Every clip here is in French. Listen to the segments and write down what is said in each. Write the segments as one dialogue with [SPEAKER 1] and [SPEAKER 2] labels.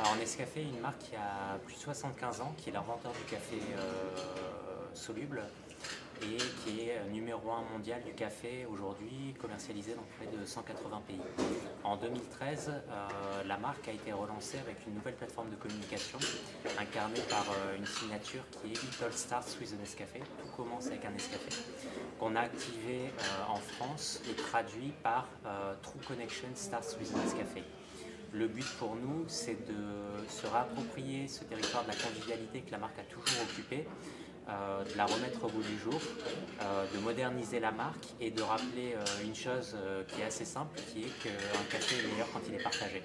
[SPEAKER 1] Alors Nescafé est une marque qui a plus de 75 ans, qui est l'inventeur du café soluble et qui est numéro 1 mondial du café aujourd'hui, commercialisé dans près de 180 pays. En 2013, la marque a été relancée avec une nouvelle plateforme de communication incarnée par une signature qui est It All Starts with a Nescafé. Tout commence avec un Nescafé, qu'on a activé en France et traduit par True Connection Starts with a Nescafé. Le but pour nous, c'est de se réapproprier ce territoire de la convivialité que la marque a toujours occupé, de la remettre au goût du jour, de moderniser la marque et de rappeler une chose qui est assez simple, qui est qu'un café est meilleur quand il est partagé.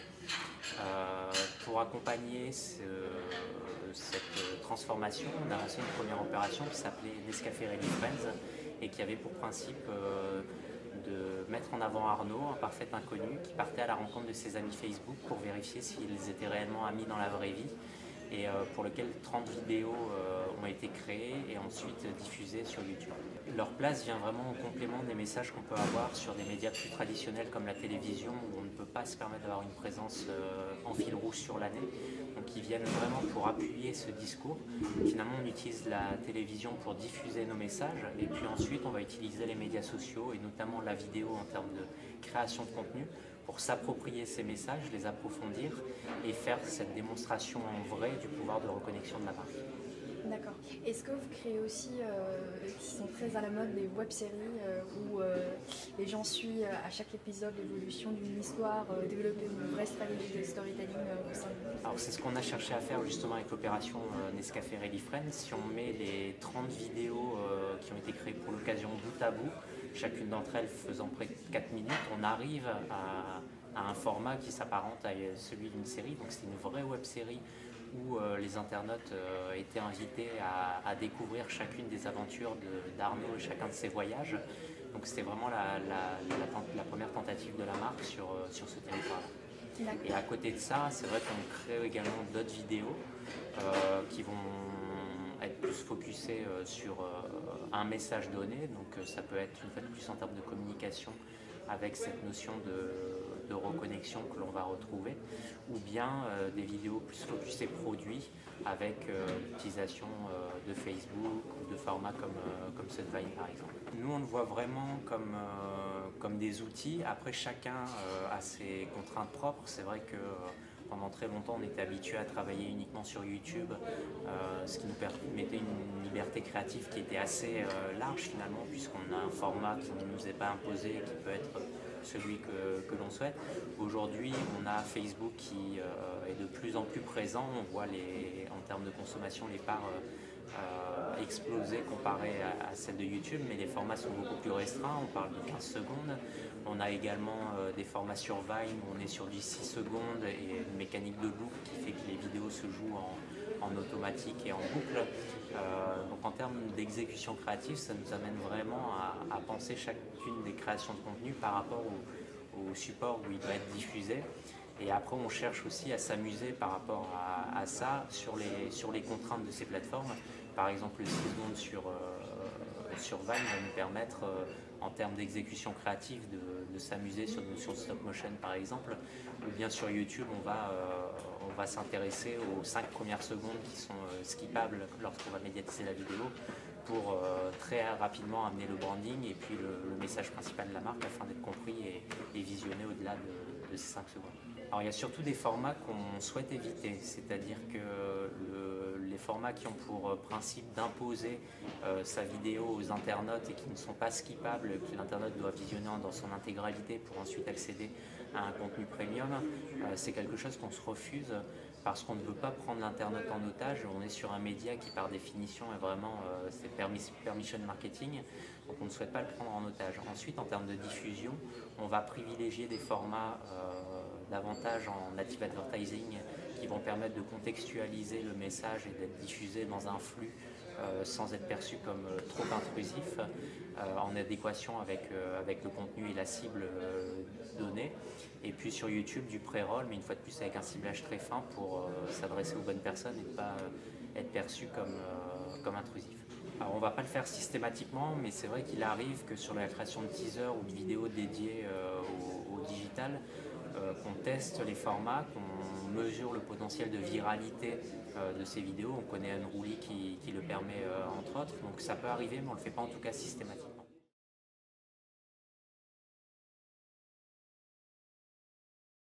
[SPEAKER 1] Pour accompagner cette transformation, on a lancé une première opération qui s'appelait Nescafé Ready Friends et qui avait pour principe de mettre en avant Arnaud, un parfait inconnu, qui partait à la rencontre de ses amis Facebook pour vérifier s'ils étaient réellement amis dans la vraie vie et pour lequel 30 vidéos ont été créées et ensuite diffusées sur YouTube. Leur place vient vraiment au complément des messages qu'on peut avoir sur des médias plus traditionnels comme la télévision où on ne peut pas se permettre d'avoir une présence en fil rouge sur l'année. Donc ils viennent vraiment pour appuyer ce discours. Finalement on utilise la télévision pour diffuser nos messages et puis ensuite on va utiliser les médias sociaux et notamment la vidéo en termes de création de contenu pour s'approprier ces messages, les approfondir et faire cette démonstration en vrai du pouvoir de reconnexion de la marque.
[SPEAKER 2] D'accord. Est-ce que vous créez aussi, qui sont très à la mode, des web-séries où les gens suivent à chaque épisode l'évolution d'une histoire, développer une vraie stratégie de storytelling au sein de...
[SPEAKER 1] Alors c'est ce qu'on a cherché à faire justement avec l'opération Nescafé Ready Friends. Si on met les 30 vidéos qui ont été créées pour l'occasion bout à bout, chacune d'entre elles faisant près de 4 minutes, on arrive à un format qui s'apparente à celui d'une série. Donc c'est une vraie web-série où les internautes étaient invités à découvrir chacune des aventures d'Arnaud et chacun de ses voyages. Donc c'était vraiment la première tentative de la marque sur ce territoire-là. Et à côté de ça, c'est vrai qu'on crée également d'autres vidéos qui vont être plus focusées sur un message donné. Donc ça peut être une fois de plus en termes de communication avec cette notion de reconnexion que l'on va retrouver, ou bien des vidéos plus focusées produits avec l'utilisation de Facebook ou de formats comme ceux de Vine par exemple. Nous on le voit vraiment comme des outils. Après chacun a ses contraintes propres. C'est vrai que pendant très longtemps, on était habitué à travailler uniquement sur YouTube, ce qui nous permettait une liberté créative qui était assez large finalement, puisqu'on a un format qui ne nous est pas imposé et qui peut être celui que l'on souhaite. Aujourd'hui, on a Facebook qui est de plus en plus présent. On voit en termes de consommation les parts exploser comparé à celle de YouTube, mais les formats sont beaucoup plus restreints. On parle de 15 secondes. On a également des formats sur Vine où on est sur du 6 secondes et une mécanique de loop qui fait que les vidéos se jouent en automatique et en boucle. Donc en termes d'exécution créative, ça nous amène vraiment à penser chacune des créations de contenu par rapport au support où il doit être diffusé. Et après, on cherche aussi à s'amuser par rapport à ça sur les contraintes de ces plateformes. Par exemple, le 6 secondes sur Vine va nous permettre, en termes d'exécution créative, de s'amuser sur une notion de stop motion par exemple. Ou bien sur YouTube, on va s'intéresser aux 5 premières secondes qui sont skippables lorsqu'on va médiatiser la vidéo pour très rapidement amener le branding et puis le message principal de la marque afin d'être compris et visionné au-delà de ces 5 secondes. Alors il y a surtout des formats qu'on souhaite éviter, c'est-à-dire que les formats qui ont pour principe d'imposer sa vidéo aux internautes et qui ne sont pas skippables, que l'internaute doit visionner dans son intégralité pour ensuite accéder à un contenu premium, c'est quelque chose qu'on se refuse parce qu'on ne veut pas prendre l'internaute en otage. On est sur un média qui par définition est vraiment c'est permission marketing, donc on ne souhaite pas le prendre en otage. Ensuite, en termes de diffusion, on va privilégier des formats davantage en native advertising qui vont permettre de contextualiser le message et d'être diffusé dans un flux sans être perçu comme trop intrusif, en adéquation avec le contenu et la cible donnée. Et puis sur YouTube, du pré-roll, mais une fois de plus avec un ciblage très fin pour s'adresser aux bonnes personnes et ne pas être perçu comme intrusif. Alors on ne va pas le faire systématiquement, mais c'est vrai qu'il arrive que sur la création de teasers ou de vidéos dédiées au digital, qu'on teste les formats, qu'on mesure le potentiel de viralité de ces vidéos. On connaît Unruly qui le permet entre autres, donc ça peut arriver, mais on ne le fait pas en tout cas systématiquement.